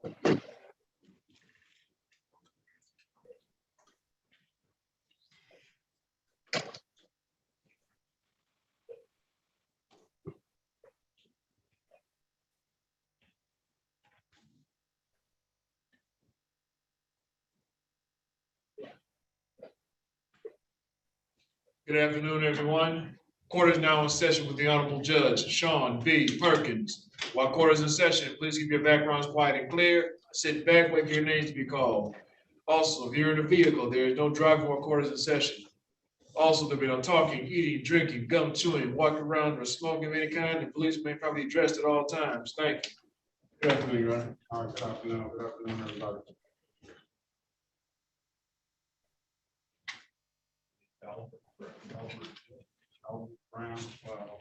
Good afternoon, everyone. Court is now in session with the Honorable Judge Sean B. Perkins. While court is in session, please keep your backgrounds quiet and clear. Sit back, wait for your names to be called. Also, if you're in a vehicle, there is no driving while court is in session. Also, there'll be no talking, eating, drinking, gum chewing, walking around, or smoking of any kind. The police may probably be dressed at all times. Thank you. Good afternoon, Your Honor. All right, good afternoon, everybody. Albert Brown, wow.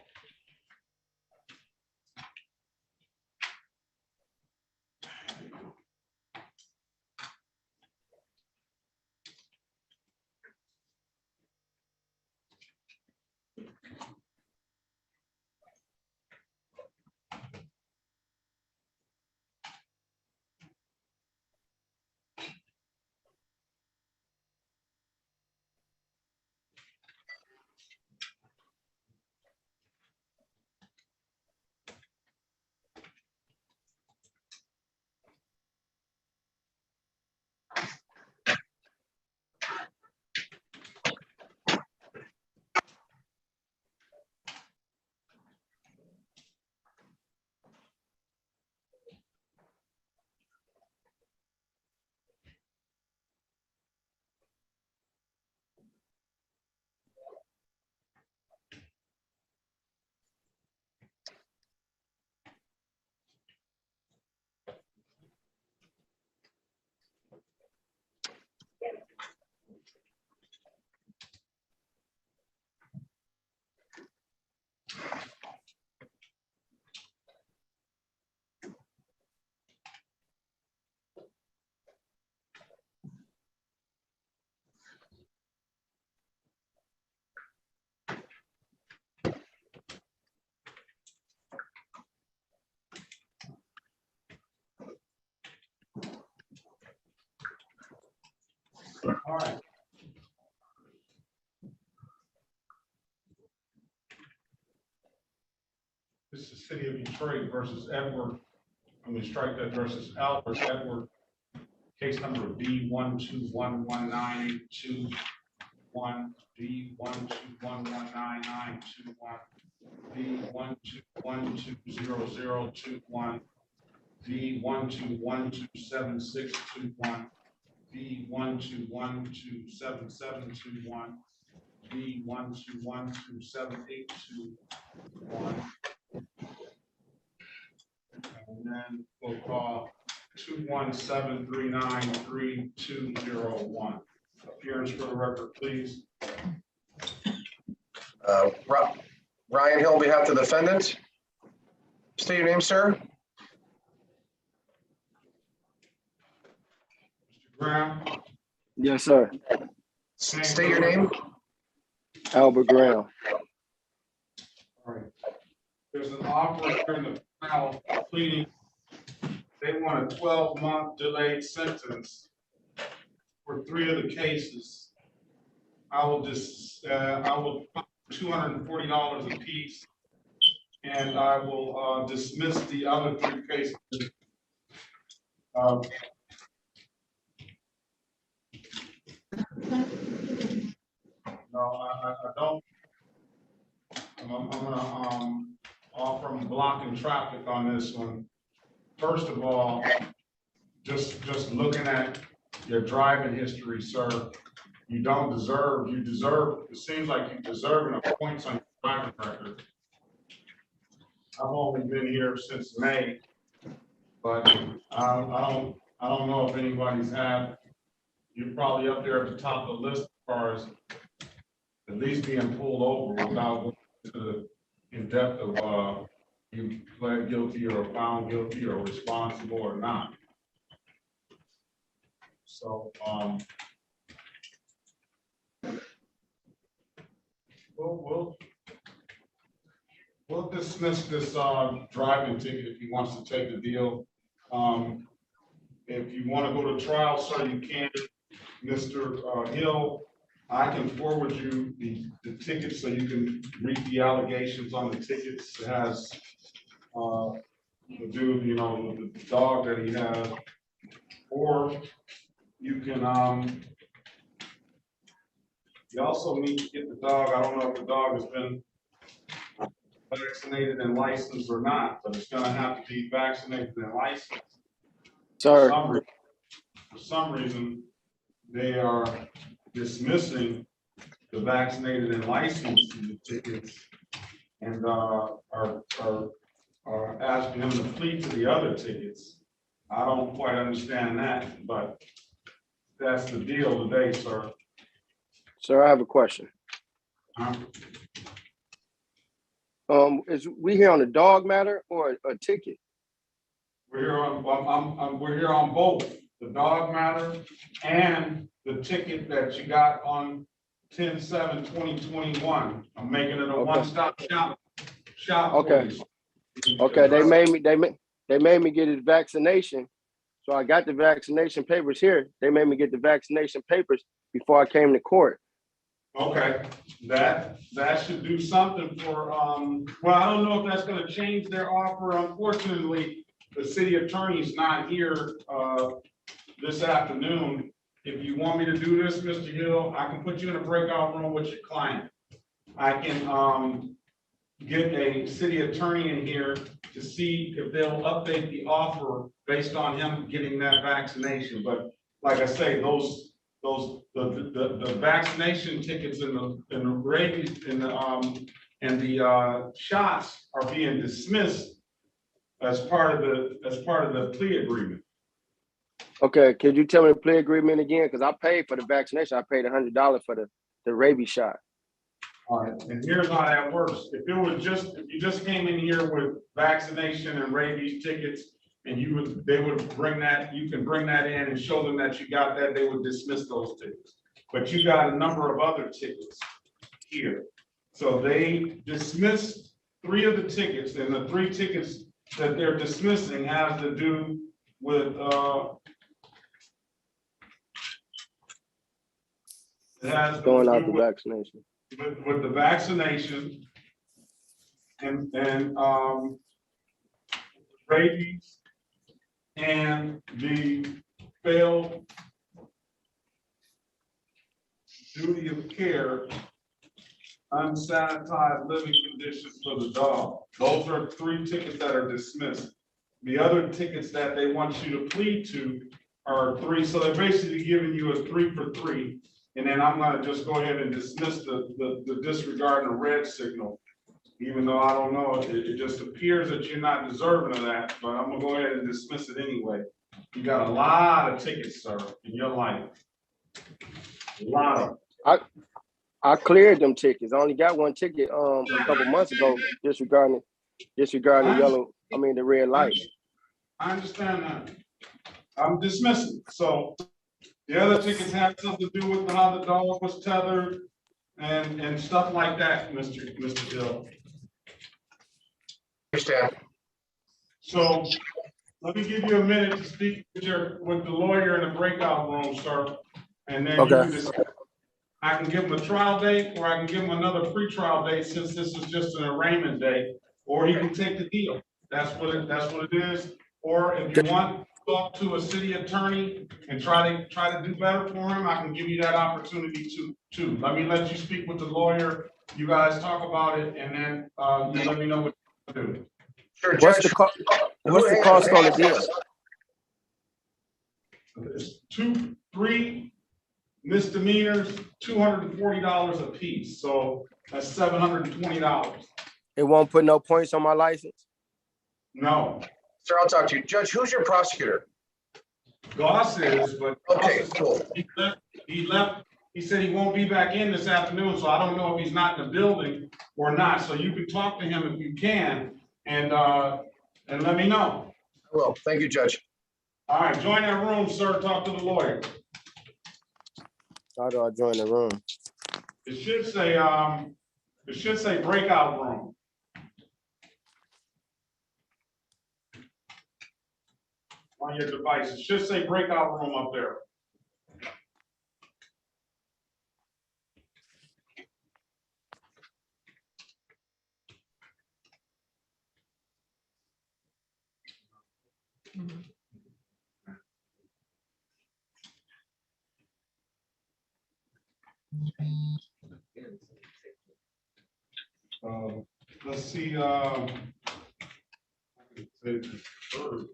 All right. This is City of Detroit versus Edward. I'm going to strike that versus Albert Edward. Case number B1211982. B121199921. B121200021. B1212761. B121277721. B121278121. And then we'll call 217393201. Appearance for the record, please. Ryan Hill, on behalf of the defendant. State your name, sir. Mr. Graham. Yes, sir. State your name. Albert Graham. All right. There's an offer here in the file pleading. They want a 12-month delayed sentence for 3 of the cases. I will $240 a piece, and I will dismiss the other 3 cases. No, I don't. I'm gonna offer them blocking traffic on this one. First of all, just looking at your driving history, sir, you deserve, it seems like you deserve enough points on your driving record. I've only been here since May, but I don't know if anybody's had, you're probably up there at the top of the list as far as at least being pulled over without going to the in depth of you pled guilty or found guilty or responsible or not. So we'll dismiss this driving ticket if he wants to take the deal. if you want to go to trial, sir, you can. Mr. Hill, I can forward you the tickets so you can read the allegations on the tickets. It has, the dude, you know, the dog that he has. Or you can, you also need to get the dog. I don't know if the dog has been vaccinated and licensed or not, but it's gonna have to be vaccinated and licensed. Sir, For some reason, they are dismissing the vaccinated and licensed tickets and are asking him to plead to the other tickets. I don't quite understand that, but that's the deal today, sir. sir, I have a question. Huh? Is we here on a dog matter or a ticket? We're here on, we're here on both, the dog matter and the ticket that you got on 10/7/2021. I'm making it a Okay. one-stop shop. Okay. for you. Okay, they made me get his vaccination. So I got the vaccination papers here. They made me get the vaccination papers before I came to court. Okay, that should do something for, well, I don't know if that's gonna change their offer. Unfortunately, the city attorney's not here, this afternoon. If you want me to do this, Mr. Hill, I can put you in a breakout room with your client. I can, get a city attorney in here to see if they'll update the offer based on him getting that vaccination. But like I say, the vaccination tickets and the rabies and the shots are being dismissed as part of the plea agreement. Okay, could you tell me the plea agreement again? Because I paid for the vaccination. I paid $100 for the rabies shot. All right, and here's how that works. If you just came in here with vaccination and rabies tickets, and they would bring that, you can bring that in and show them that you got that, they would dismiss those tickets. But you got a number of other tickets here. So they dismissed 3 of the tickets, and the 3 tickets that they're dismissing have to do with, it has to Going out do the with vaccination. with the vaccination and rabies and the failed duty of care, unsanitized living conditions for the dog. Those are 3 tickets that are dismissed. The other tickets that they want you to plead to are 3. So they're basically giving you a 3 for 3. And then I'm gonna just go ahead and dismiss the disregard and the red signal. Even though I don't know, it just appears that you're not deserving of that, but I'm gonna go ahead and dismiss it anyway. You got a lot of tickets, sir, in your life. A lot of. I cleared them tickets. I only got 1 ticket a couple months ago disregarding the red light. I understand that. I'm dismissing. So the other tickets have something to do with how the dog was tethered and stuff like that, Mr. Hill. Understand. So let me give you a minute to speak with the lawyer in the breakout room, sir. And then I can give him a trial date, or I can give him another pre-trial date, since this is just an arraignment date, or he can take the deal. That's what it is. Or if you want, talk to a city attorney and try to do better for him, I can give you that opportunity too. Let you speak with the lawyer. You guys talk about it, and then you let me know what to do. Sure, What's Judge. the cost on the deal? It's 3 misdemeanors, $240 a piece. So that's $720. It won't put no points on my license? No. Sir, I'll talk to you. Judge, who's your prosecutor? Goss is, but Okay, cool. He left. He said he won't be back in this afternoon, so I don't know if he's not in the building or not. So you can talk to him if you can, and let me know. I will. Thank you, Judge. All right, join that room, sir. Talk to the lawyer. How do I join the room? It should say breakout room. on your device. It should say breakout room up there. Let's see, I can say the third.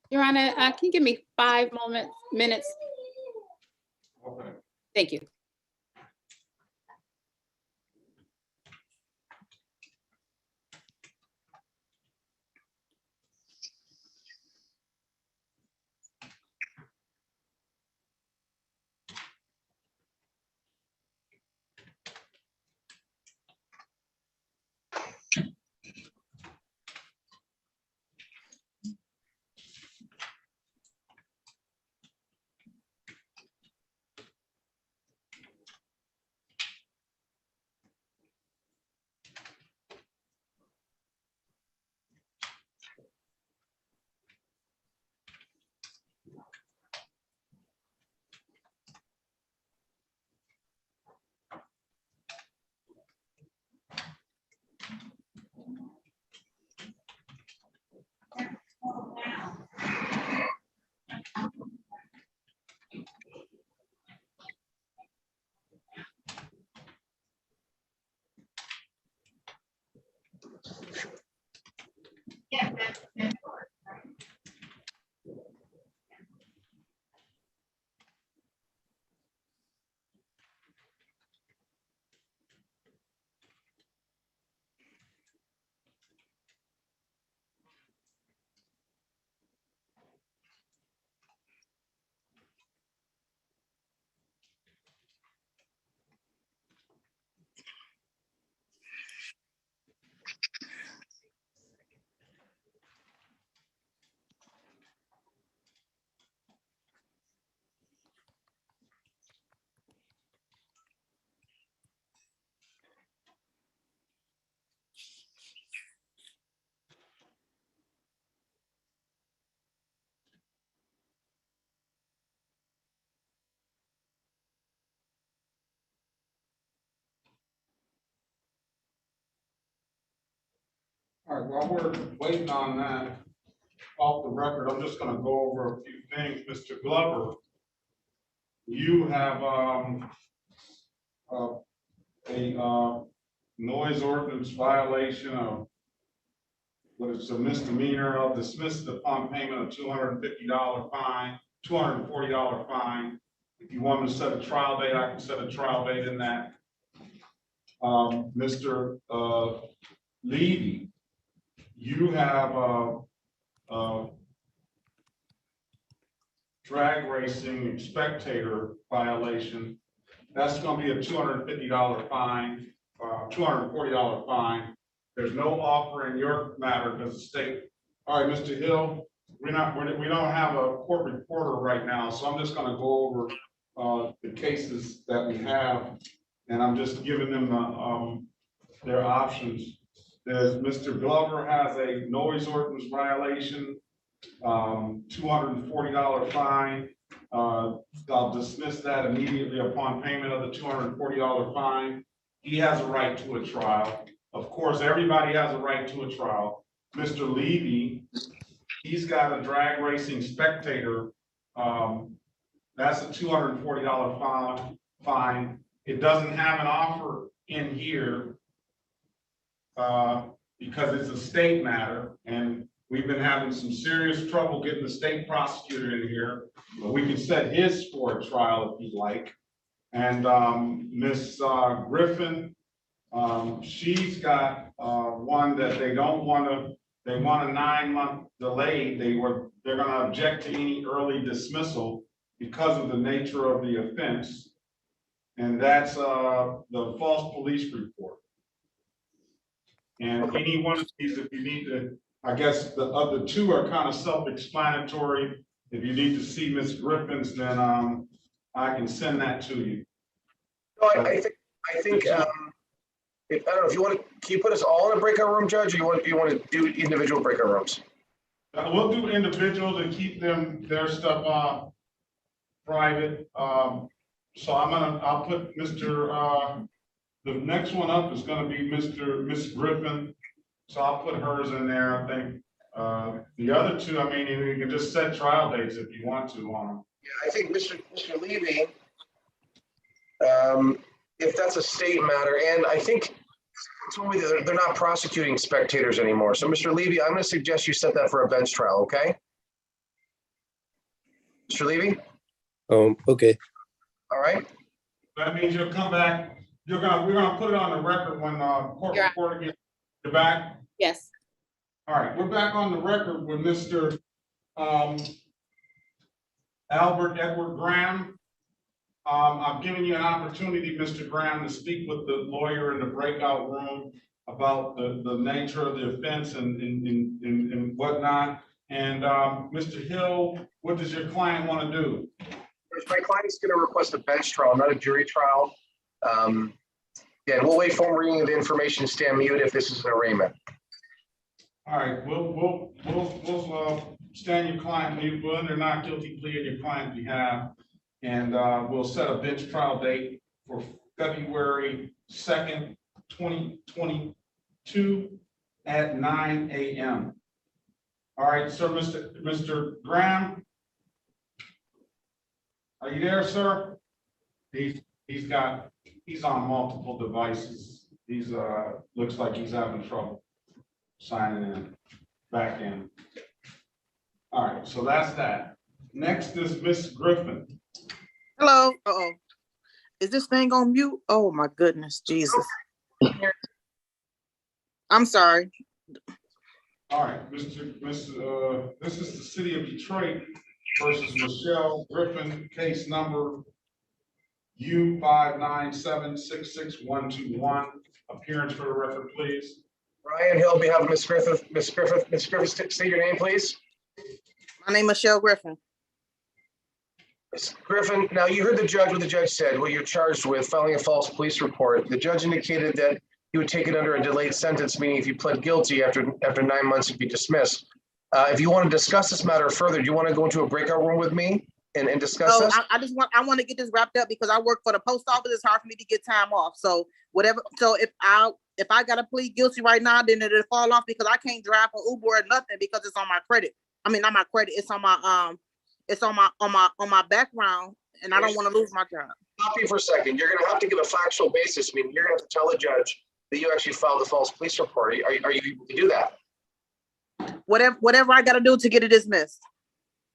Your Honor, can you give me 5 minutes? Okay. Thank you. All right, while we're waiting on that off the record, I'm just gonna go over a few things. Mr. Glover, you have, a noise ordinance violation of what is a misdemeanor of dismissed upon payment of $250 fine, $240 fine. If you want me to set a trial date, I can set a trial date in that. Mr. Levy, you have a drag racing spectator violation. That's gonna be a $250 fine, $240 fine. There's no offer in your matter because the state. All right, Mr. Hill, we don't have a court reporter right now, so I'm just gonna go over the cases that we have, and I'm just giving them their options. There's Mr. Glover has a noise ordinance violation, $240 fine. I'll dismiss that immediately upon payment of the $240 fine. He has a right to a trial. Of course, everybody has a right to a trial. Mr. Levy, he's got a drag racing spectator. That's a $240 fine. It doesn't have an offer in here because it's a state matter, and we've been having some serious trouble getting the state prosecutor in here. But we can set his for a trial if you'd like. And Ms. Griffin, she's got one that they don't want to, they want a 9-month delay. They're going to object to any early dismissal because of the nature of the offense. And that's the false police report. And any one of these, if you need to, I guess the other two are kind of self-explanatory. If you need to see Ms. Griffin's, then I can send that to you. No, I think, I don't know if you want to, can you put us all in a breakout room, Judge, or you want to do individual breakout rooms? We'll do individuals and keep their stuff private. So I'll put Mr. The next one up is going to be Miss Griffin. So I'll put hers in there. I think the other two, I mean, you can just set trial dates if you want to on them. Yeah, I think Mr. Levy, if that's a state matter, and I think told me that they're not prosecuting spectators anymore. So Mr. Levy, I'm going to suggest you set that for a bench trial, okay? Mr. Levy? Okay. All right. That means you'll come back. We're gonna put it on the record when court Yeah. reporter gets you're back. Yes. All right, we're back on the record with Mr. Albert Edward Graham. I'm giving you an opportunity, Mr. Graham, to speak with the lawyer in the breakout room about the nature of the offense and whatnot. And Mr. Hill, what does your client want to do? My client's going to request a bench trial, not a jury trial. Yeah, we'll wait for reading of the information, stand mute if this is an arraignment. All right, we'll stand your client mute, we'll under not guilty plea on your client's behalf. And we'll set a bench trial date for February 2nd, 2022 at 9 a.m. All right, sir, Mr. Graham. Are you there, sir? He's on multiple devices. He's looks like he's having trouble signing in, back in. All right, so that's that. Next is Miss Griffin. Hello. Uh-oh. Is this thing on mute? Oh my goodness, Jesus. I'm sorry. All right, this is the city of Detroit versus Michelle Griffin, case number U5976621. Appearance for the record, please. Ryan Hill, on behalf of Ms. Griffith. Ms. Griffith, state your name, please. My name is Michelle Griffin. Ms. Griffin, now you heard the judge, what the judge said, what you're charged with, filing a false police report. The judge indicated that he would take it under a delayed sentence, meaning if you pled guilty after 9 months, you'd be dismissed. If you want to discuss this matter further, do you want to go into a breakout room with me and discuss So this? I want to get this wrapped up because I work for the post office. It's hard for me to get time off. So whatever. So if I gotta plead guilty right now, then it'll fall off because I can't drive for Uber or nothing because it's on my credit. I mean, not my credit. It's on my background, and I don't want to lose my job. Stop you for a second. You're going to have to give a factual basis. Meaning you're going to have to tell the judge that you actually filed a false police report. Are you able to do that? Whatever I gotta do to get it dismissed.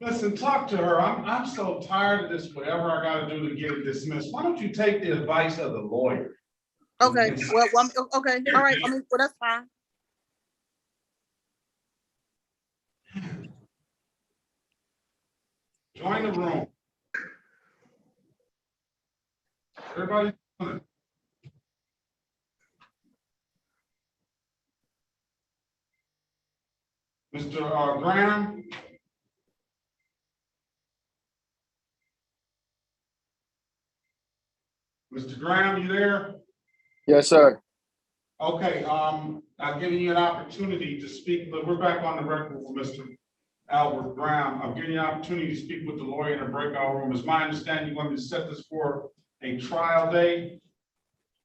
Listen, talk to her. I'm so tired of this, whatever I gotta do to get it dismissed. Why don't you take the advice of the lawyer? Okay. Well, okay. All right. I mean, well, that's fine. Join the room. Everybody. Mr. Graham. Mr. Graham, you there? Yes, sir. Okay, I'm giving you an opportunity to speak, but we're back on the record with Mr. Albert Graham. I'm giving you an opportunity to speak with the lawyer in the breakout room. Is my understanding you want me to set this for a trial day?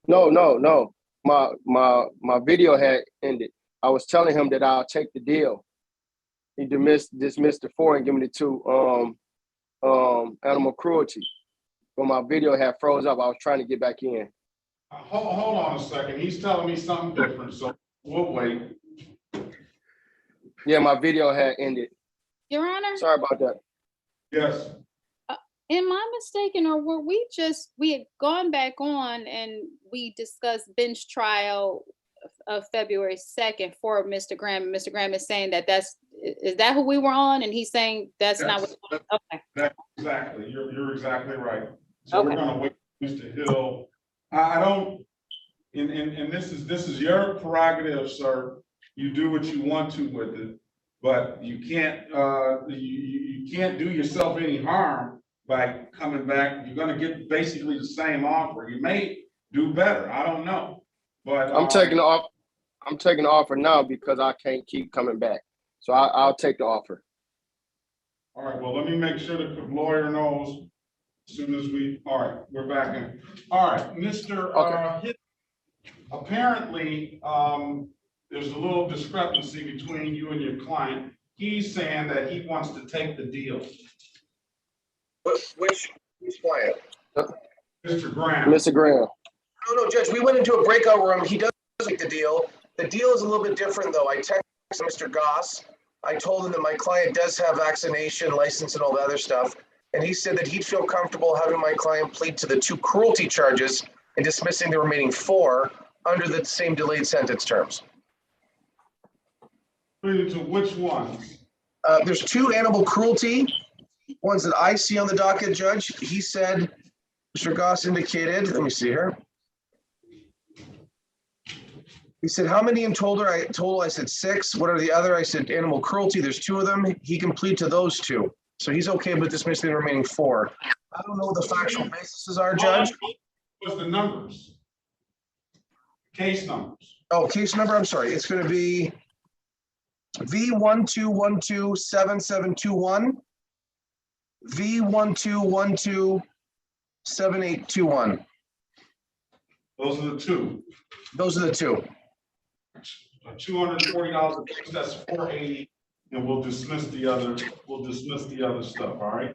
No. My video had ended. I was telling him that I'll take the deal. He dismissed the 4 and give me the 2 animal cruelty. But my video had froze up. I was trying to get back in. Hold on a second. He's telling me something different, so we'll wait. Yeah, my video had ended. Your Honor, Sorry about that. Yes. am I mistaken, or were we had gone back on and we discussed bench trial of February 2nd for Mr. Graham? Mr. Graham is saying that is that who we were on? And he's saying that's not what, okay. Exactly. You're exactly right. So we're Okay. gonna wait for Mr. Hill. I don't, and this is your prerogative, sir. You do what you want to with it, but you can't, you can't do yourself any harm by coming back. You're gonna get basically the same offer. You may do better. I don't know. But I'm taking the offer now because I can't keep coming back. So I'll take the offer. all right, well, let me make sure that the lawyer knows as soon as all right, we're back in. All right, Mr. Hill, apparently, there's a little discrepancy between you and your client. He's saying that he wants to take the deal. Which client? Mr. Graham. Mr. Graham. No, Judge, we went into a breakout room. He does like the deal. The deal is a little bit different, though. I texted Mr. Goss. I told him that my client does have vaccination license and all the other stuff. And he said that he'd feel comfortable having my client plead to the 2 cruelty charges and dismissing the remaining 4 under the same delayed sentence terms. Pleaded to which ones? There's 2 animal cruelty ones that I see on the docket, Judge. He said, Mr. Goss indicated, let me see here. He said, how many in total? I said 6. What are the other? I said animal cruelty. There's 2 of them. He can plead to those 2. So he's okay with dismissing the remaining 4. I don't know what the factual basis are, Judge. What's the numbers? Case numbers. Oh, case number, I'm sorry. It's going to be V12127721, V12127821. Those are the 2. Those are the 2. $240 apiece, that's $480, and we'll dismiss the other stuff, all right?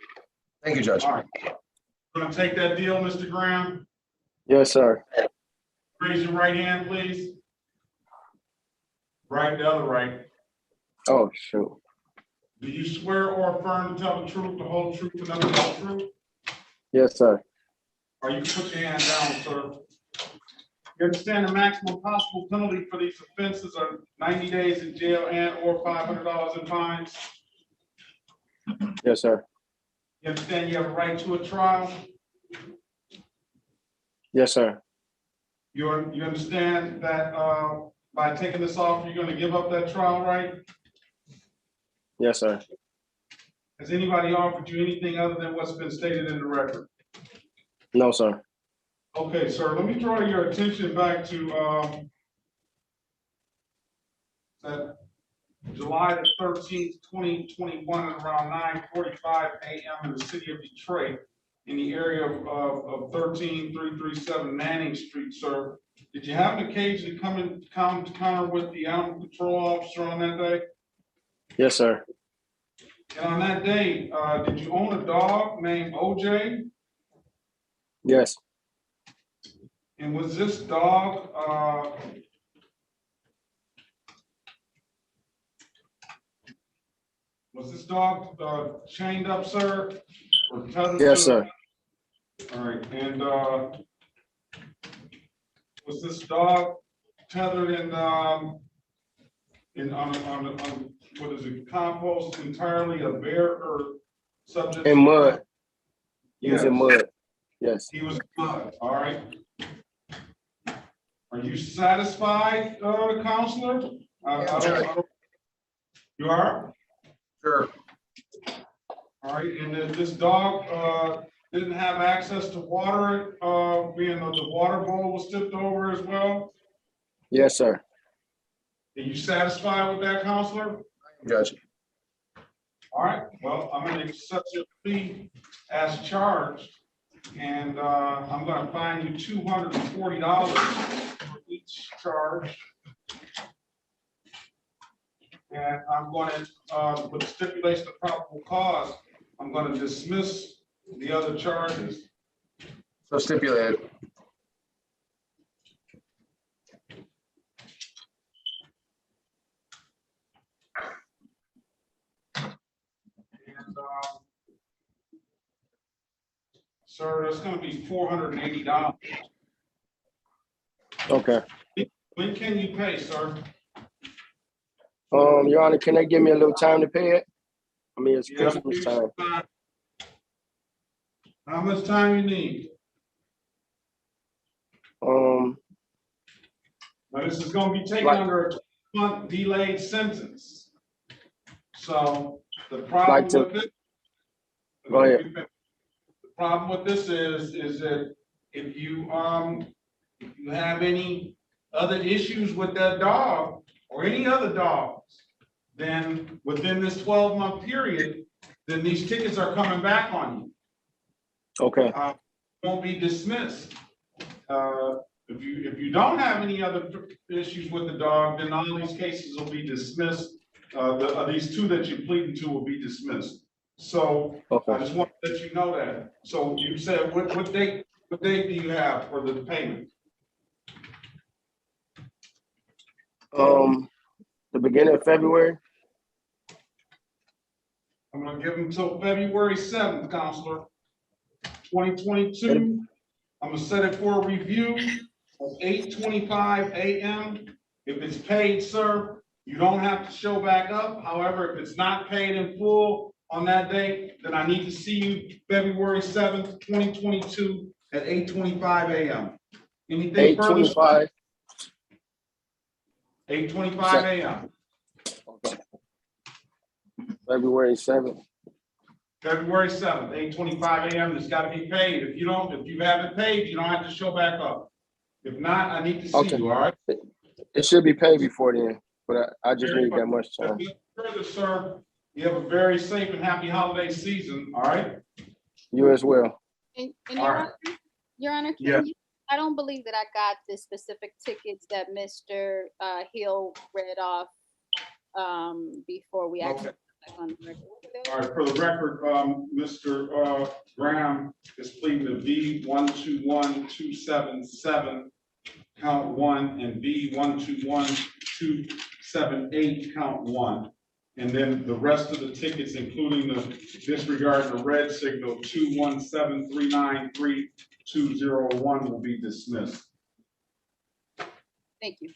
Thank you, Judge. All right. Gonna take that deal, Mr. Graham? Yes, sir. Raise your right hand, please. Right, the other right. Oh, shoot. Do you swear or affirm to tell the truth, the whole truth, and nothing but the truth? Yes, sir. Or you can put your hand down, sir. You understand the maximum possible penalty for these offenses are 90 days in jail and or $500 in fines? Yes, sir. You understand you have a right to a trial? Yes, sir. You understand that by taking this off, you're gonna give up that trial right? Yes, sir. Has anybody offered you anything other than what's been stated in the record? No, sir. Okay, sir, let me draw your attention back to that July the 13th, 2021 at around 9:45 a.m. in the city of Detroit in the area of 13337 Manning Street, sir. Did you have an occasion to come encounter with the animal control officer on that day? Yes, sir. And on that day, did you own a dog named OJ? Yes. And was this dog, chained up, sir? Or tethered Yes, to- sir. All right, and, was this dog tethered on what is it, compost entirely of bare earth subject? In mud. Yes. Using mud. Yes. He was in mud, all right. Are you satisfied, counselor? You are? Sure. All right, and if this dog, didn't have access to water, being that the water bowl was tipped over as well? Yes, sir. Are you satisfied with that, counselor? Judge. All right, well, I'm gonna accept your plea as charged, and, I'm gonna fine you $240 for each charge. And I'm going to, with stipulation of probable cause, I'm going to dismiss the other charges. So stipulated. sir, that's gonna be $480. Okay. When can you pay, sir? Your Honor, can they give me a little time to pay it? I mean, it's Yeah, Christmas time. how much time you need? But this is gonna be taken Like- under a 12-month delayed sentence. So the Like problem to- with this. Go ahead. The problem with this is that if you have any other issues with that dog or any other dogs, then within this 12-month period, then these tickets are coming back on you. Okay. Won't be dismissed. If you don't have any other issues with the dog, then all these cases will be dismissed. These two that you pleaded to will be dismissed. So Okay. I just want to let you know that. So you said, what date do you have for the payment? The beginning of February. I'm gonna give them till February 7th, Counselor, 2022. I'm gonna set it for a review of 8:25 a.m. If it's paid, sir, you don't have to show back up. However, if it's not paid in full on that date, then I need to see you February 7th, 2022 at 8:25 a.m. Anything further? 8:25. 8:25 a.m. Okay. February 7th. February 7th, 8:25 a.m. It's gotta be paid. If you haven't paid, you don't have to show back up. If not, I need to see Okay. you, all right? It should be paid before then, but I just need that much time. Further, sir, you have a very safe and happy holiday season, all right? You as well. And All right. Your Honor, Yeah. I don't believe that I got the specific tickets that Mr. Hill read off before we actually. Okay. On the record. All right, for the record, Mr. Graham is pleading to B 121277, count 1, and B 121278, count 1. And then the rest of the tickets, including the disregard the red signal 217393201, will be dismissed. Thank you.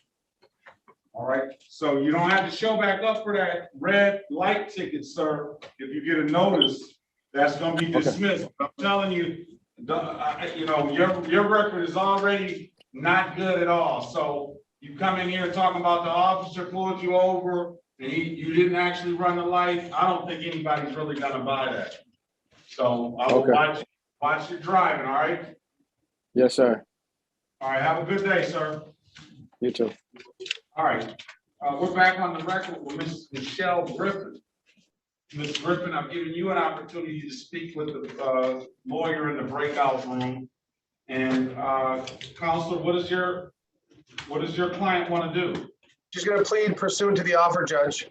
All right, so you don't have to show back up for that red light ticket, sir. If you get a notice, that's gonna be dismissed. I'm telling you, your record is already not good at all. So you come in here talking about the officer pulled you over and you didn't actually run the light. I don't think anybody's really gonna buy that. So I will watch your driving, all right? Yes, sir. All right, have a good day, sir. You too. All right, we're back on the record with Ms. Michelle Griffin. Ms. Griffin, I'm giving you an opportunity to speak with the lawyer in the breakout room. And Counselor, what does your client want to do? She's going to plead pursuant to the offer, Judge.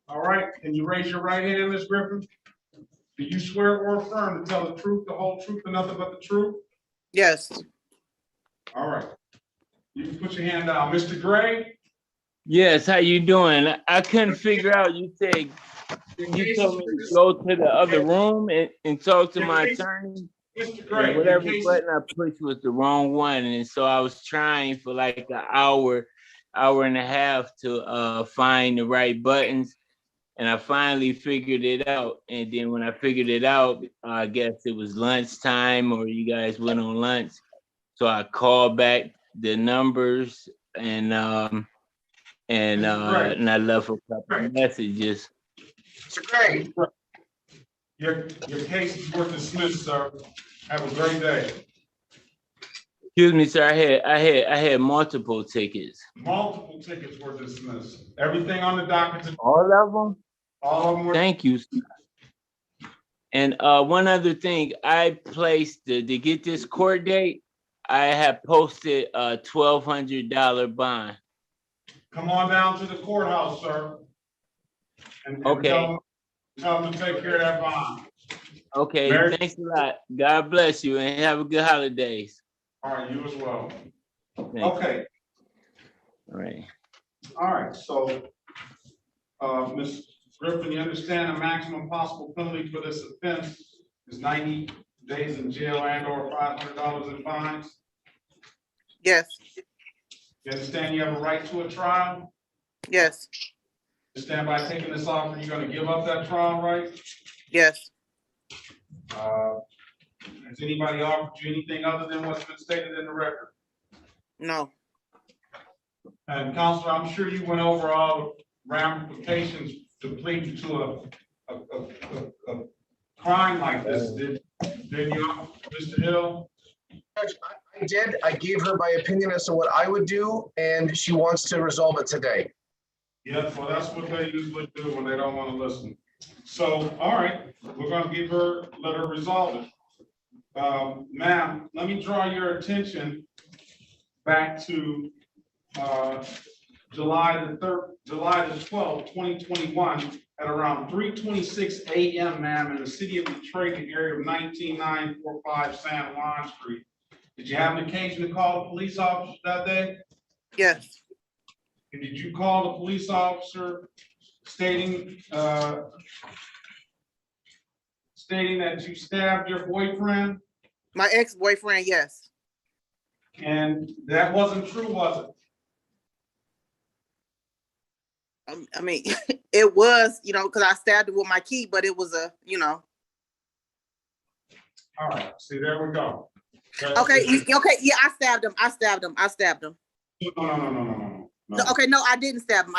All right, can you raise your right hand, Ms. Griffin? Do you swear or affirm to tell the truth, the whole truth, and nothing but the truth? Yes. All right. You can put your hand down. Mr. Gray? Yes, how you doing? I couldn't figure out, you said, you told me to go to the other room and talk to my attorney. Mr. Gray, And whatever button I pushed was the wrong one. And so I was trying for like an hour and a half to find the right buttons. And I finally figured it out. And then when I figured it out, I guess it was lunchtime or you guys went on lunch. So I called back the numbers and I left a couple of messages. Mr. Gray, Your case is worth dismissed, sir. Have a great day. Excuse me, sir. I had multiple tickets. Multiple tickets were dismissed. Everything on the docket. All of them? All of them were. Thank you. And one other thing, I placed to get this court date, I have posted a $1,200 bond. Come on down to the courthouse, sir. And Okay. tell them to take care of that bond. Okay, Mary? thanks a lot. God bless you and have a good holidays. All right, you as well. Thanks. Okay, All right. all right, so, Ms. Griffin, you understand the maximum possible penalty for this offense is 90 days in jail and or $500 in fines? Yes, You understand you have a right to a trial? yes, You stand by taking this offer, you're gonna give up that trial right? yes. Has anybody offered you anything other than what's been stated in the record? No, And Counselor, I'm sure you went over all the ramifications to plead to a crime like this, did you, Mr. Hill? Judge, I did. I gave her my opinion as to what I would do, and she wants to resolve it today. Yeah, well, that's what they usually do when they don't want to listen. So, all right, we're gonna let her resolve it. Ma'am, let me draw your attention back to, July the 12th, 2021, at around 3:26 a.m., ma'am, in the city of Detroit, the area of 19945 San Juan Street. Did you have an occasion to call the police officer that day? yes, And did you call the police officer stating that you stabbed your boyfriend? my ex-boyfriend, yes. And that wasn't true, was it? I mean, it was, because I stabbed it with my key, but it was All right, see, there we go. okay, yeah, I stabbed him. No, okay, no, I didn't stab him.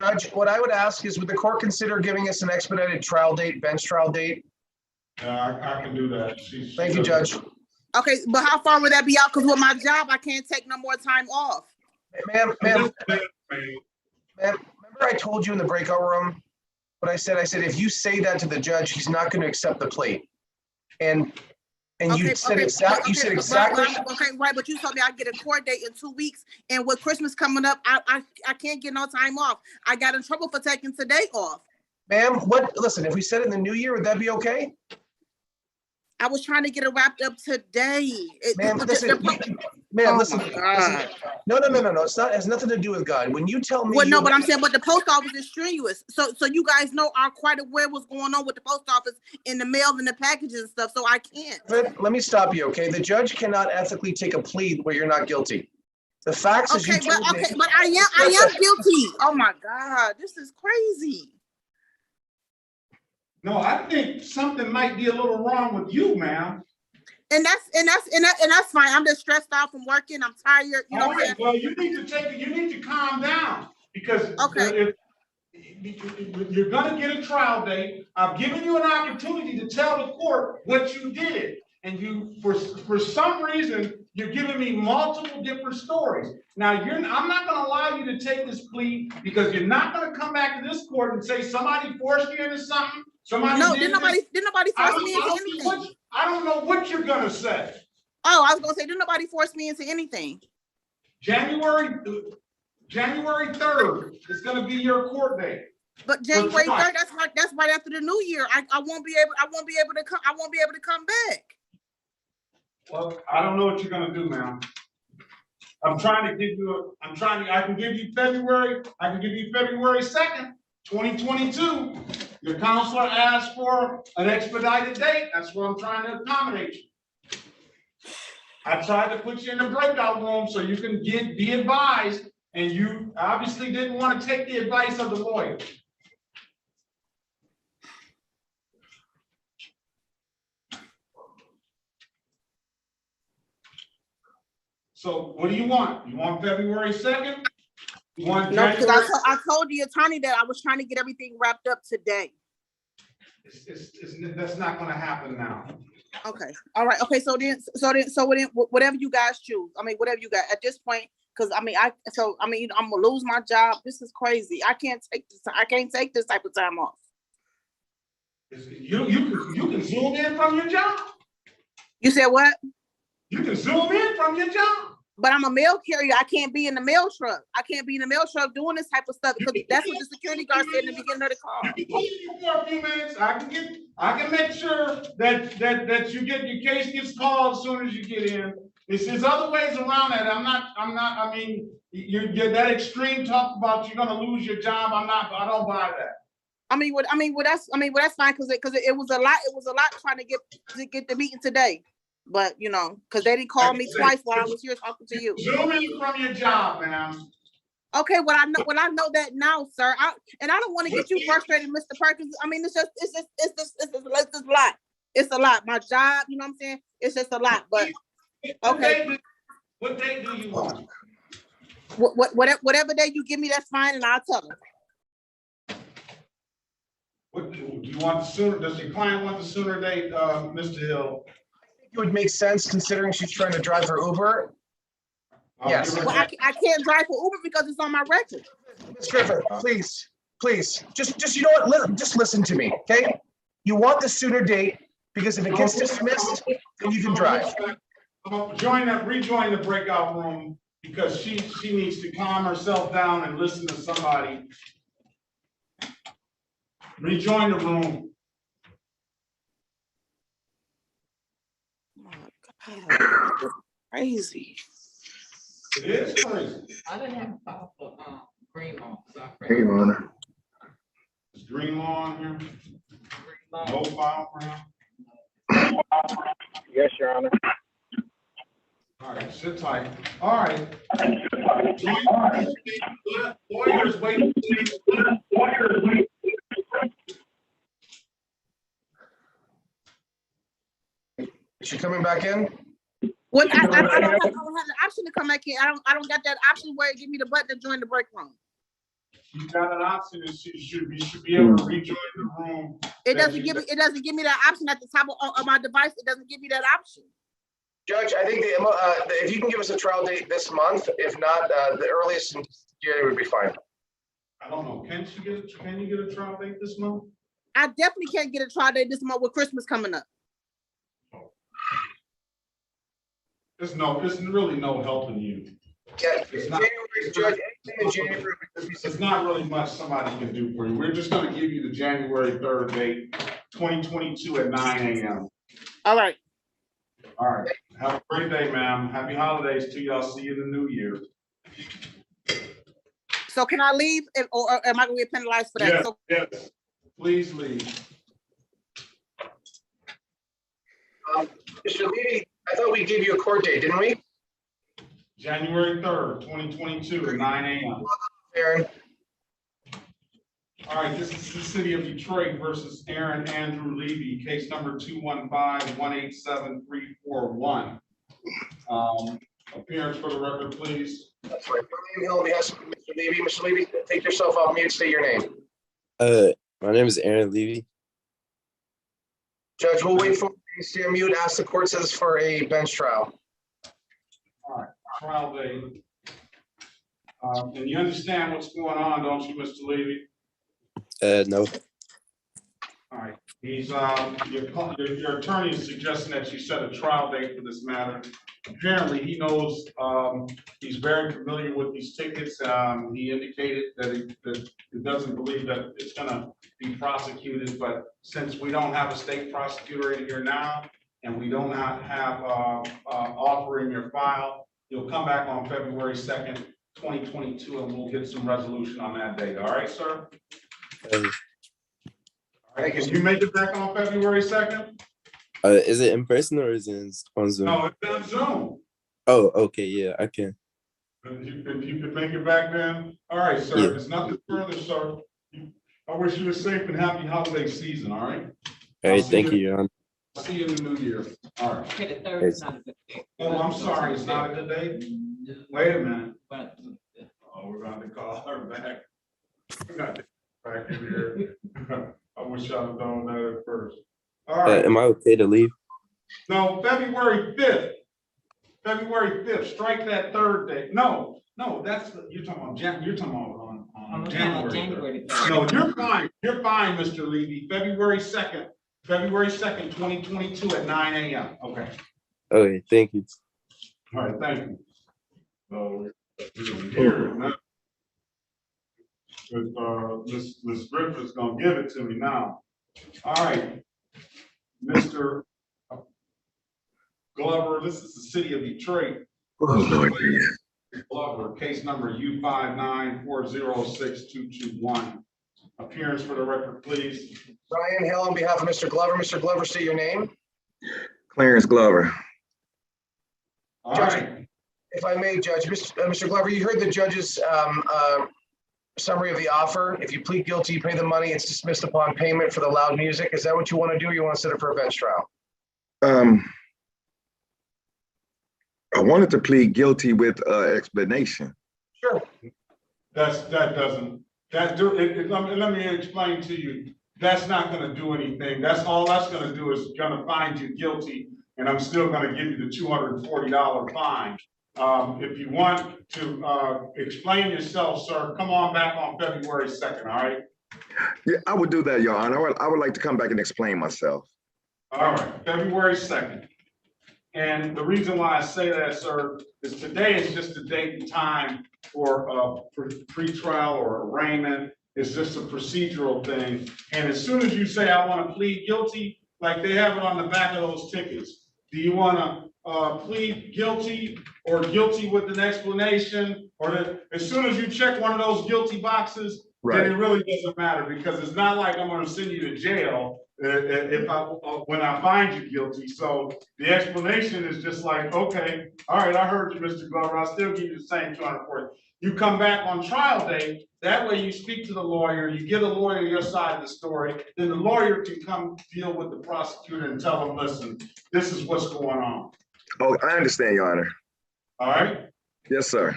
Judge, what I would ask is, would the court consider giving us an expedited trial date, bench trial date? I can do that. Thank you, Judge. Okay, but how far would that be out? Because with my job, I can't take no more time off. Ma'am, remember I told you in the breakout room what I said? I said, if you say that to the judge, he's not going to accept the plea. And you said exactly. Okay, right, but you told me I get a court date in 2 weeks, and with Christmas coming up, I can't get no time off. I got in trouble for taking today off. Ma'am, listen, if we said it in the new year, would that be okay? I was trying to get it wrapped up today. Ma'am, listen. Oh Listen. my God. No. It's not. It has nothing to do with God. When you tell me. Well, no, but I'm saying, but the post office is strenuous. So you guys are quite aware what's going on with the post office in the mail and the packages and stuff. So I can't. Let me stop you, okay? The judge cannot ethically take a plea where you're not guilty. The facts is you told me. But I am guilty. Oh my God, this is crazy. No, I think something might be a little wrong with you, ma'am. And that's fine. I'm just stressed out from working. I'm tired. You know what I'm saying? Well, you need to calm down, because Okay. if you're gonna get a trial date, I've given you an opportunity to tell the court what you did. And you, for some reason, you're giving me multiple different stories. Now, I'm not gonna allow you to take this plea, because you're not gonna come back to this court and say somebody forced you into something. No, didn't nobody force me into anything. I don't know what you're gonna say. Oh, I was gonna say, didn't nobody force me into anything. January 3rd is gonna be your court date. But January 3rd, that's right after the new year. I won't be able to come back. Well, I don't know what you're gonna do, ma'am. I can give you February 2nd, 2022. Your counselor asked for an expedited date. That's what I'm trying to accommodate you. I tried to put you in the breakout room so you can be advised, and you obviously didn't want to take the advice of the lawyer. So what do you want? You want February 2nd? You want No, January? because I told the attorney that I was trying to get everything wrapped up today. That's not gonna happen now. Okay, all right, okay, so then, whatever you guys choose. I mean, whatever you got at this point, because I'm gonna lose my job. This is crazy. I can't take this type of time off. You can zoom in from your job. You said what? You can zoom in from your job. But I'm a mail carrier. I can't be in the mail truck. I can't be in the mail truck doing this type of stuff, because that's what the security guard said in the beginning of the call. You can keep it for a few minutes. I can make sure that your case gets called as soon as you get in. There's other ways around that. I mean, you're that extreme talk about you're gonna lose your job. I don't buy that. That's fine because it was a lot. It was a lot trying to get the meeting today, but you know, because they didn't call me twice while I was here talking to you. Zooming from your job, ma'am. Okay, well I know that now, sir. I don't want to get you frustrated, Mr. Perkins. I mean, it's just a lot. It's a lot. My job, you know what I'm saying? It's just a lot. But okay. What day do you want? Whatever day you give me, that's fine, and I'll tell them. What do you want the sooner? Does your client want the sooner date, Mr. Hill? I think it would make sense considering she's trying to drive her Uber. Yes. Well, I can't drive for Uber because it's on my record. Ms. Griffin, please, just you know what? Just listen to me, okay? You want the sooner date because if it gets dismissed, then you can drive. Rejoin the breakout room because she needs to calm herself down and listen to somebody. Rejoin the room. Oh my God, crazy. It is crazy. I didn't have a file for Green Law. Hey, Honor. Is Green Law on here? Law. No file for him? Yes, Your Honor. All right, sit tight. All right. Lawyers wait. Is she coming back in? Well, I don't have the option to come back in. I don't got that option where it give me the button to join the break room. You got an option, and you should be able to rejoin the room. It doesn't give me that option at the top of my device. It doesn't give me that option. Judge, I think if you can give us a trial date this month, if not, the earliest in January would be fine. I don't know. Can you get a trial date this month? I definitely can't get a trial date this month with Christmas coming up. There's really no helping you. Yeah, It's not- January, Judge, anything in January. It's not really much somebody can do for you. We're just gonna give you the January 3rd date, 2022 at 9 a.m. All right. All right. Have a great day, ma'am. Happy holidays to y'all. See you in the new year. So can I leave or am I gonna get penalized for that? Yes, So, yes. Please leave. Mr. Levy, I thought we gave you a court date, didn't we? January 3rd, 2022 at 9 a.m. Aaron, All right, this is the city of Detroit versus Aaron Andrew Levy, case number 215-187341. Appearance for the record, please. that's right. William Hill, we have Mr. Levy. Mr. Levy, take yourself off mute, state your name. My name is Aaron Levy. Judge, we'll wait for you to stay on mute. Ask the court says for a bench trial. All right, trial date. And you understand what's going on, don't you, Mr. Levy? No. All right, he's, your attorney is suggesting that you set a trial date for this matter. Apparently, he knows, he's very familiar with these tickets. He indicated that he doesn't believe that it's gonna be prosecuted, but since we don't have a state prosecutor in here now, and we don't have offer in your file, you'll come back on February 2nd, 2022, and we'll get some resolution on that date. All right, sir? All right, can you make it back on February 2nd? Is it in person or is it on Zoom? No, it's on Zoom. Oh, okay, yeah, I can. If you can make it back then, all right, sir, Yeah. there's nothing further, sir. I wish you a safe and happy holiday season, all right? All right, thank you, Your Honor. I'll see you in the new year, all right. Okay, the third is not a good day. Oh, I'm sorry, it's not a good day? Wait a minute, But oh, we're going to call her back. We're gonna get back in here. I wish I'd have done that at first. All right, Am I okay to leave? no, February 5th. February 5th, strike that third date. No, that's, you're talking about on January 3rd. No, you're fine, Mr. Levy. February 2nd, 2022 at 9 a.m. Okay, Okay, thank you. all right, thank you. So, here, now. Ms. Griffith's gonna give it to me now. All right, Mr. Glover, this is the city of Detroit. Glover, case number U59406221. Appearance for the record, please. Ryan Hill on behalf of Mr. Glover. Mr. Glover, state your name. Clarence Glover. All right. If I may, Judge, Mr. Glover, you heard the judge's summary of the offer. If you plead guilty, you pay the money, it's dismissed upon payment for the loud music. Is that what you want to do, or you want to set it for a bench trial? I wanted to plead guilty with explanation. Sure. Let me explain to you. That's not gonna do anything. That's all that's gonna do is gonna find you guilty, and I'm still gonna give you the $240 fine. If you want to explain yourself, sir, come on back on February 2nd, all right? Yeah, I would do that, Your Honor. I would like to come back and explain myself. All right, February 2nd. And the reason why I say that, sir, is today is just a date and time for pre-trial or arraignment. It's just a procedural thing. And as soon as you say, I want to plead guilty, like they have it on the back of those tickets, do you want to plead guilty or guilty with an explanation? Or as soon as you check one of those guilty boxes, then it really doesn't matter, because it's not like I'm going to send you to jail when I find you guilty. So the explanation is just like, okay, all right, I heard you, Mr. Glover. I'll still give you the same 240. You come back on trial day. That way you speak to the lawyer, you get a lawyer your side of the story, then the lawyer can come deal with the prosecutor and tell them, listen, this is what's going on. Oh, I understand, Your Honor. All right? Yes, sir.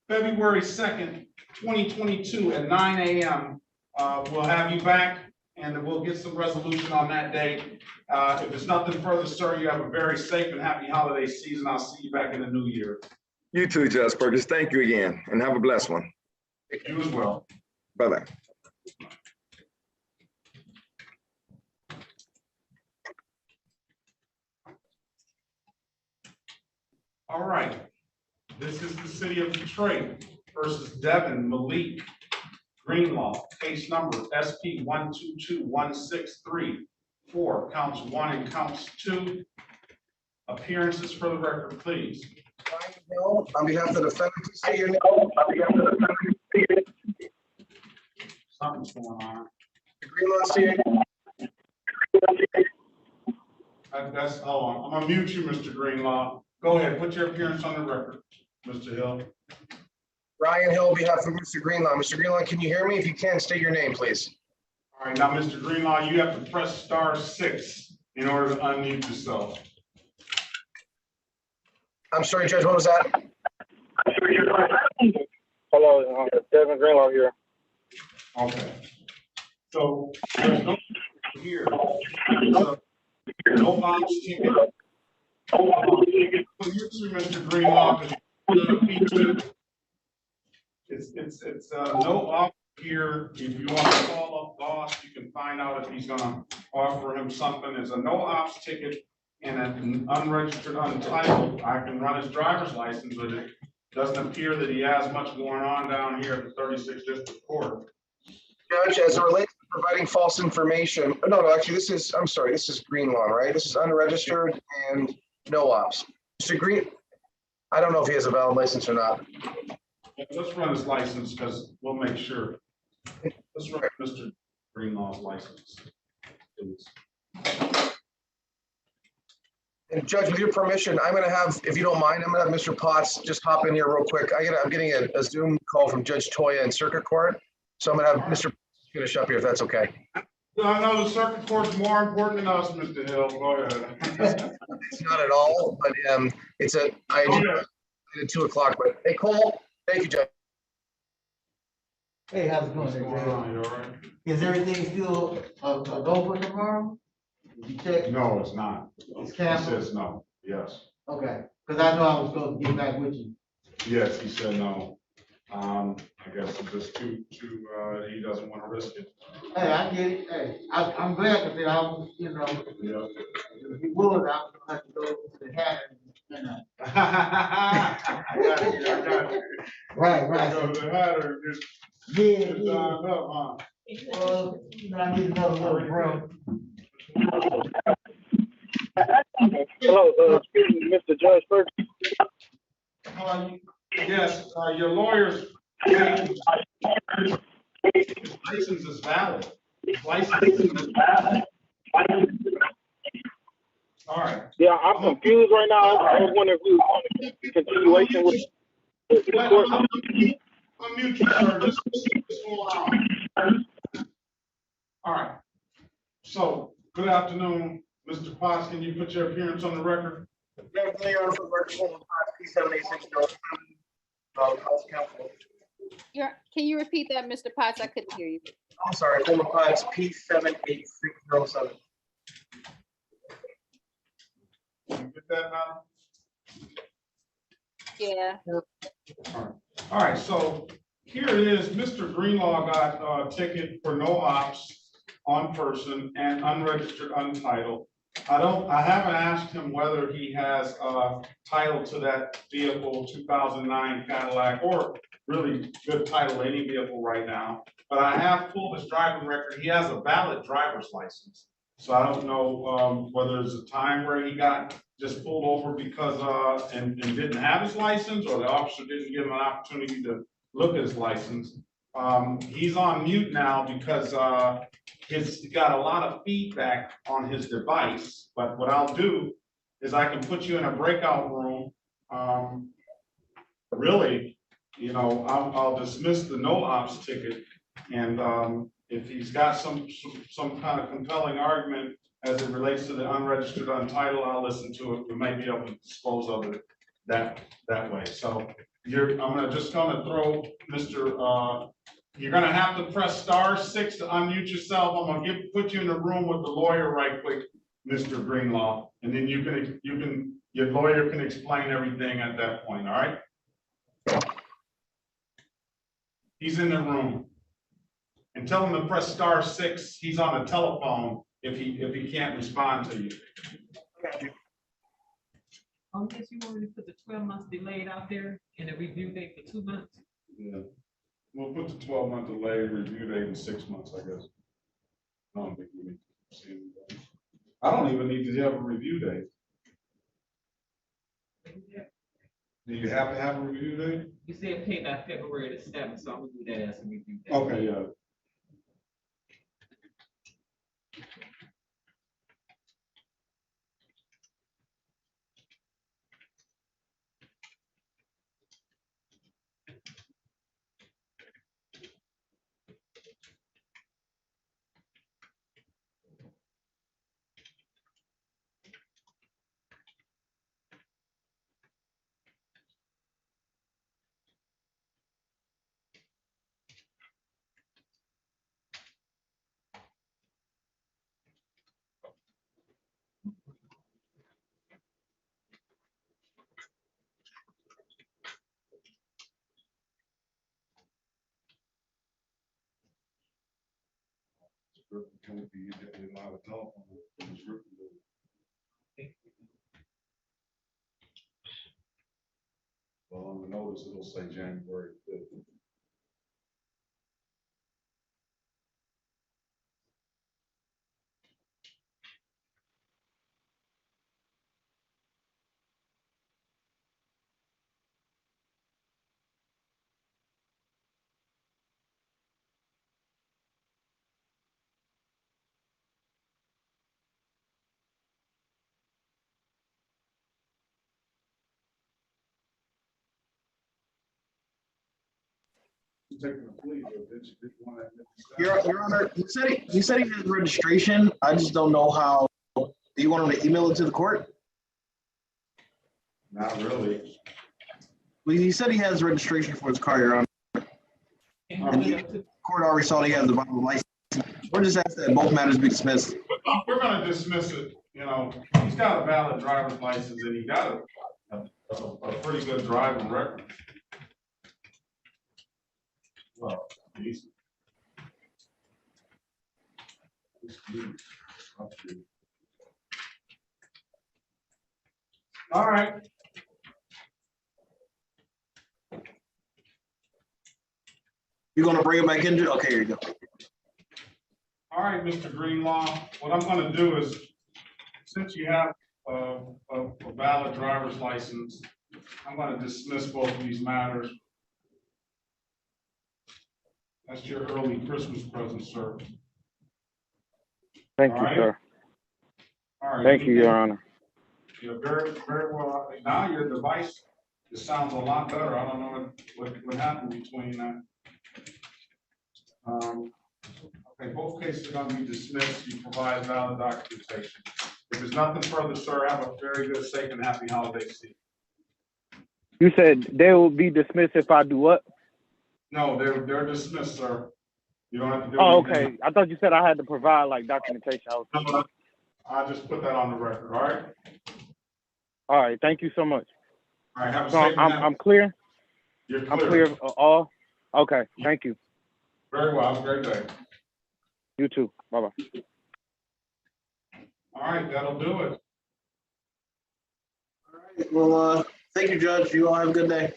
February 2nd, 2022 at 9 a.m. We'll have you back and we'll get some resolution on that date. If there's nothing further, sir, you have a very safe and happy holiday season. I'll see you back in the new year. You too, Judge Perkins. Thank you again, and have a blessed one. You as well. Bye-bye. All right. This is the city of Detroit versus Devin Malik Greenlaw, case number SP 1221634, counts 1 and counts 2. Appearances for the record, please. Ryan Hill on behalf of the defendant, please state your name. Something's going on. Greenlaw, state your name. Hold on. I'm gonna mute you, Mr. Greenlaw. Go ahead, put your appearance on the record, Mr. Hill. Ryan Hill on behalf of Mr. Greenlaw. Mr. Greenlaw, can you hear me? If you can, state your name, please. All right, now, Mr. Greenlaw, you have to press *6 in order to unmute yourself. I'm sorry, Judge, what was that? Hello, Devin Greenlaw here. Okay. So there's no here. So, no box ticket. You too, Mr. Greenlaw, it's no off here. If you want to call up boss, you can find out if he's gonna offer him something. It's a no ops ticket and an unregistered untitled. I can run his driver's license, but it doesn't appear that he has much going on down here at the 36th District Court. Judge, as it relates to providing false information, no, actually, this is Greenlaw, right? This is unregistered and no ops. Mr. Green, I don't know if he has a valid license or not. Let's run his license because we'll make sure. Let's run Mr. Greenlaw's license, please. And Judge, with your permission, I'm gonna have, if you don't mind, I'm gonna have Mr. Potts just hop in here real quick. I'm getting a Zoom call from Judge Toya in Circuit Court. So I'm gonna have Mr. finish up here if that's okay. I know the circuit court's more important than us, Mr. Hill. Go ahead. It's not at all, but I did 2 o'clock, but hey, Cole, thank you, Judge. Hey, how's it going? What's going on? You all right? Is everything still a go for tomorrow? Did you check? No, it's not. It's He canceled? says no. Yes. Okay, because I know I was supposed to get back with you. Yes, he said no. I guess it's just too, he doesn't want to risk it. Hey, I get it. Hey, I'm glad because I was, Yeah. if he would, I was gonna have to go to the hat and, I got you. Right. Go to the Hatter, just Yeah. lined up, huh? Well, I need another little bro. Hello, Mr. Judge Perkins. Yes, your lawyers. His license is valid. His license is valid. All right. Yeah, I'm confused right now. I was wondering if we was on a continuation with the court. Unmute you, sir. Just hold on. All right. So, good afternoon, Mr. Potts. Can you put your appearance on the record? Can you repeat that, Mr. Potts? I couldn't hear you. I'm sorry, former Potts P78607. You get that now? Yeah. All right, so here it is. Mr. Greenlaw got a ticket for no ops on person and unregistered untitled. I haven't asked him whether he has title to that vehicle, 2009 Cadillac, or really good title to any vehicle right now. But I have pulled his driving record. He has a valid driver's license. So I don't know whether there's a time where he got just pulled over because and didn't have his license, or the officer didn't give him an opportunity to look at his license. He's on mute now because he's got a lot of feedback on his device. But what I'll do is I can put you in a breakout room. Really, you know, I'll dismiss the no ops ticket, and if he's got some kind of compelling argument as it relates to the unregistered untitled, I'll listen to it. We might be able to dispose of it that way. So I'm just gonna throw Mr. You're gonna have to press *6 to unmute yourself. I'm gonna put you in the room with the lawyer right quick, Mr. Greenlaw, and then your lawyer can explain everything at that point. All right? He's in the room. And tell him to press *6. He's on a telephone if he can't respond to you. Unless you wanted to put the 12 months delayed out there and a review date for 2 months. Yeah. We'll put the 12-month delay review date in 6 months, I guess. I don't think we need to see anything. I don't even need to have a review date. Do you have to have a review date? You said pay by February the 7th, so I'm gonna do that as a review date. Okay, yeah. Can be a lot of telephone. Well, on the notice, it'll say January 5th. Taking a plea, but did you want to admit to that? Your Honor, he said he has registration. I just don't know how. Do you want him to email it to the court? Not really. Well, he said he has registration for his car, Your Honor. And the court already saw he has the valid license. We're just asking that both matters be dismissed. We're gonna dismiss it. You know, he's got a valid driver's license and he got a pretty good driving record. Well, he's. All right. You're gonna bring it back in? Okay, here you go. All right, Mr. Greenlaw, what I'm gonna do is, since you have a valid driver's license, I'm gonna dismiss both of these matters. That's your early Christmas present, sir. Thank All you, right. sir. All right. Thank you, Your Honor. Yeah, very, very well. Now your device, it sounds a lot better. I don't know what happened between that. Okay, both cases are gonna be dismissed. You provide valid documentation. If there's nothing further, sir, have a very good, safe, and happy holiday season. You said they will be dismissed if I do what? No, they're dismissed, sir. You don't have to do Oh, anything. okay. I thought you said I had to provide like documentation. I'll just put that on the record, all right? All right. Thank you so much. All right, have a So safe and I'm clear. You're clear. I'm clear of all. Okay. Thank you. Very well. Have a great day. You too. Bye bye. All right, that'll do it. Well, thank you, Judge. You all have a good day.